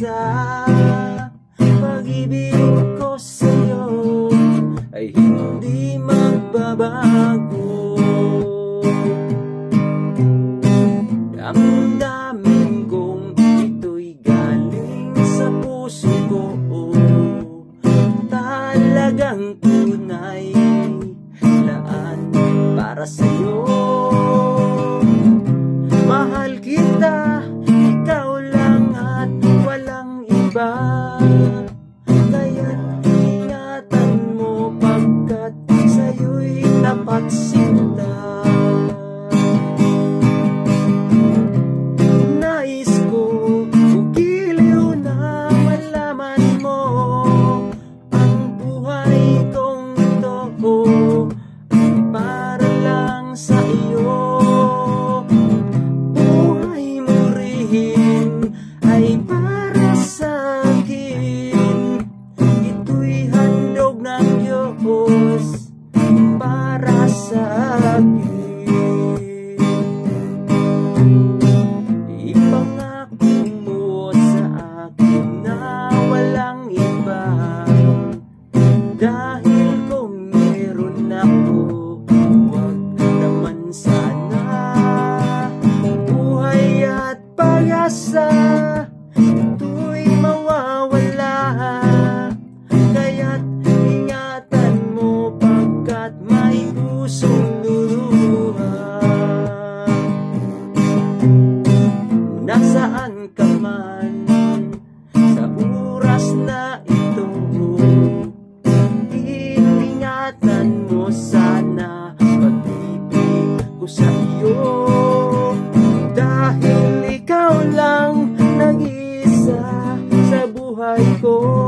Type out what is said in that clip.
sa pag-ibig ko sa'yo ay hindi magbabago. Damdamin kong ito'y galing sa puso ko, talagang tunay laan para sa'yo. Mahal kita, ikaw lang at walang iba, kaya't ingatan mo pagkat sa'yo'y tapat sinta. Nais ko ugiliw na malaman mo ang buhay kong ito ay para lang sa iyo. Buhay mo rin ay para sa akin, ito'y handog ng Diyos para sa akin. Ipangako mo sa akin na walang iba, dahil kung meron ako, huwag naman sana. Buhay at pag-asa, ito'y mawawala, kaya't ingatan mo pagkat may pusong luluha. Nasaan ka man sa oras na ito, iingatan mo sana pag-ibig ko sa iyo, dahil ikaw lang nag-iisa sa buhay ko.